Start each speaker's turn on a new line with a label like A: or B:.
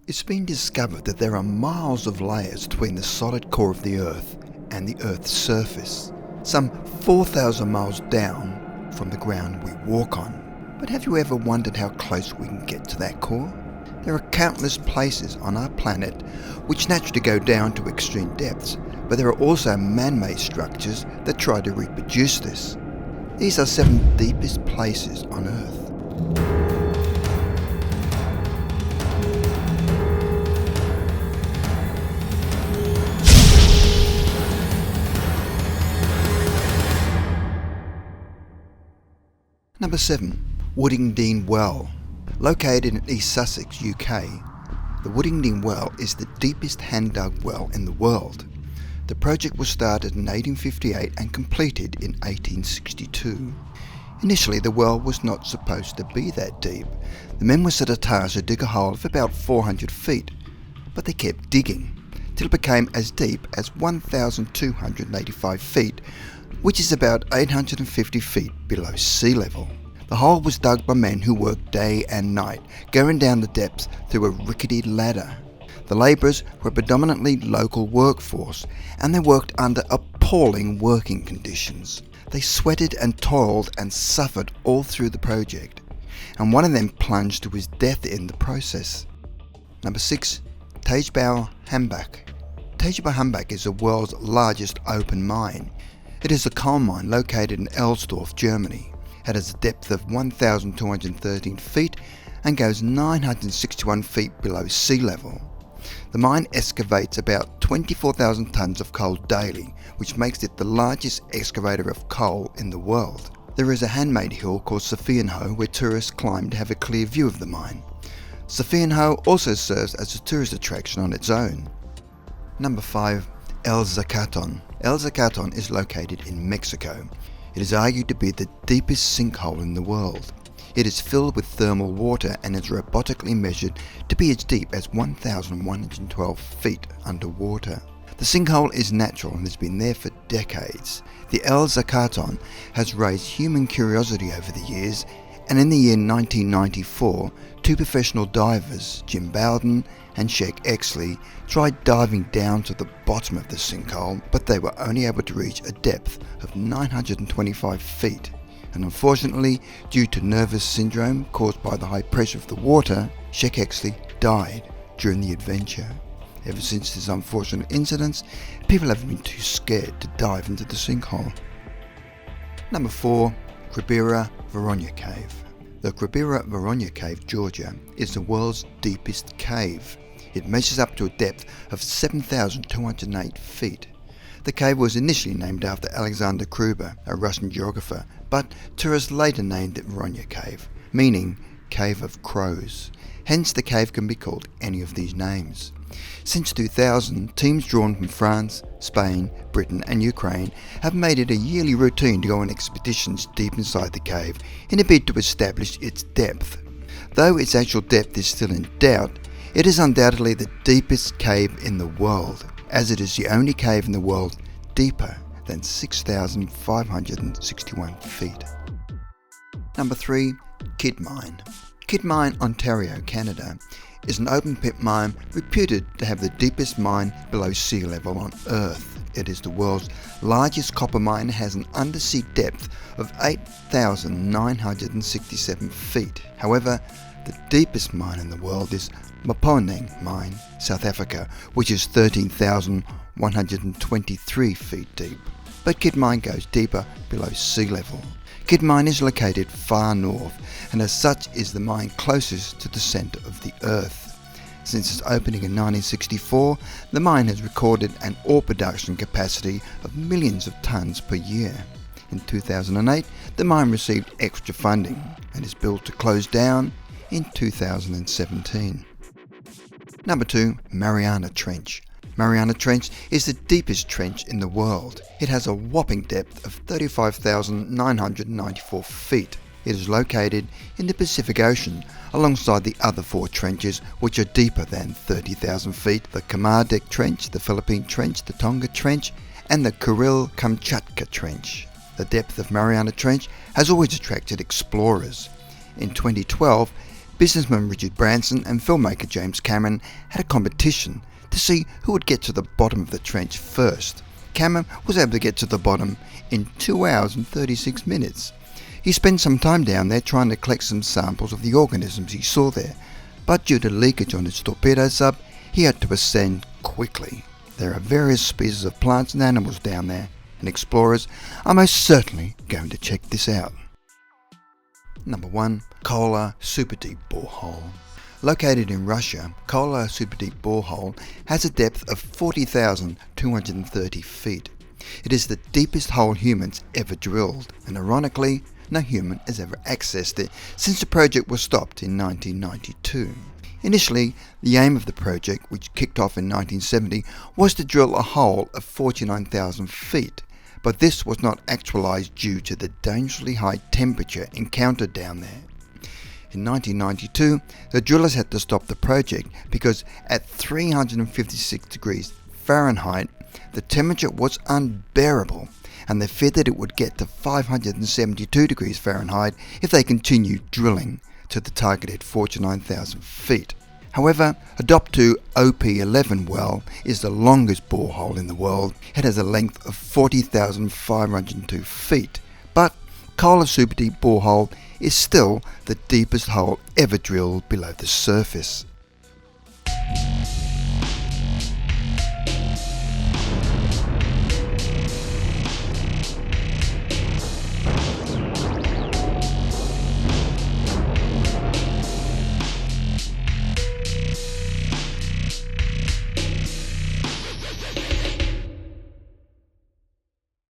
A: It's been discovered that there are miles of layers between the solid core of the Earth and the Earth's surface, some 4,000 miles down from the ground we walk on. But have you ever wondered how close we can get to that core? There are countless places on our planet which naturally go down to extreme depths, but there are also man-made structures that try to reproduce this. These are 7 deepest places on Earth. Number 7. Woodingdean Well. Located in East Sussex, UK, the Woodingdean Well is the deepest hand-dug well in the world. The project was started in 1858 and completed in 1862. Initially, the well was not supposed to be that deep. The men were set a task to dig a hole of about 400 feet, but they kept digging till it became as deep as 1,285 feet, which is about 850 feet below sea level. The hole was dug by men who worked day and night, going down the depths through a rickety ladder. The labourers were predominantly local workforce, and they worked under appalling working conditions. They sweated and toiled and suffered all through the project, and one of them plunged to his death in the process. Number 6. Pagelhet Hambach. Pagelhet Hambach is the world's largest open mine. It is a coal mine located in Elsdorf, Germany. It has a depth of 1,213 feet and goes 961 feet below sea level. The mine excavates about 24,000 tonnes of coal daily, which makes it the largest excavator of coal in the world. There is a handmade hill called Sophienhoe where tourists climb to have a clear view of the mine. Sophienhoe also serves as a tourist attraction on its own. Number 5. El Zacaton. El Zacaton is located in Mexico. It is argued to be the deepest sinkhole in the world. It is filled with thermal water and is robotically measured to be as deep as 1,112 feet underwater. The sinkhole is natural and has been there for decades. The El Zacaton has raised human curiosity over the years, and in the year 1994, 2 professional divers, Jim Bowden and Sheikh Exley, tried diving down to the bottom of the sinkhole, but they were only able to reach a depth of 925 feet. And unfortunately, due to nervous syndrome caused by the high pressure of the water, Sheikh Exley died during the adventure. Ever since this unfortunate incident, people have been too scared to dive into the sinkhole. Number 4. Ronia Cave. The Ronia Cave, Georgia, is the world's deepest cave. It measures up to a depth of 7,208 feet. The cave was initially named after Alexander Kruber, a Russian geographer, but tourists later named it Ronia Cave, meaning Cave of Crows. Hence the cave can be called any of these names. Since 2000, teams drawn from France, Spain, Britain and Ukraine have made it a yearly routine to go on expeditions deep inside the cave in a bid to establish its depth. Though its actual depth is still in doubt, it is undoubtedly the deepest cave in the world, as it is the only cave in the world deeper than 6,561 feet. Number 3. Kidd Mine. Kidd Mine, Ontario, Canada, is an open pit mine reputed to have the deepest mine below sea level on Earth. It is the world's largest copper mine and has an undersea depth of 8,967 feet. However, the deepest mine in the world is Mponeng Mine, South Africa, which is 13,123 feet deep. But Kidd Mine goes deeper below sea level. Kidd Mine is located far north, and as such is the mine closest to the centre of the Earth. Since its opening in 1964, the mine has recorded an ore production capacity of millions of tonnes per year. In 2008, the mine received extra funding and is built to close down in 2017. Number 2. Mariana Trench. Mariana Trench is the deepest trench in the world. It has a whopping depth of 35,994 feet. It is located in the Pacific Ocean alongside the other 4 trenches which are deeper than 30,000 feet, the Kamadek Trench, the Philippine Trench, the Tonga Trench and the Kuril-Kamchatka Trench. The depth of Mariana Trench has always attracted explorers. In 2012, Businessman Richard Branson and filmmaker James Cameron had a competition to see who would get to the bottom of the trench first. Cameron was able to get to the bottom in 2 hours and 36 minutes. He spent some time down there trying to collect some samples of the organisms he saw there, but due to leakage on his torpedo sub, he had to ascend quickly. There are various species of plants and animals down there, and explorers are most certainly going to check this out. Number 1. Kola Superdeep borehole. Located in Russia, Kola Superdeep borehole has a depth of 40,230 feet. It is the deepest hole humans ever drilled, and ironically, no human has ever accessed it since the project was stopped in 1992. Initially, the aim of the project, which kicked off in 1970, was to drill a hole of 49,000 feet, but this was not actualized due to the dangerously high temperature encountered down there. In 1992, the drillers had to stop the project because at 356 degrees Fahrenheit, the temperature was unbearable, and they feared that it would get to 572 degrees Fahrenheit if they continued drilling to the targeted 49,000 feet. However, a Doptu OP11 well is the longest borehole in the world. It has a length of 40,502 feet, but Kola Superdeep borehole is still the deepest hole ever drilled below the surface.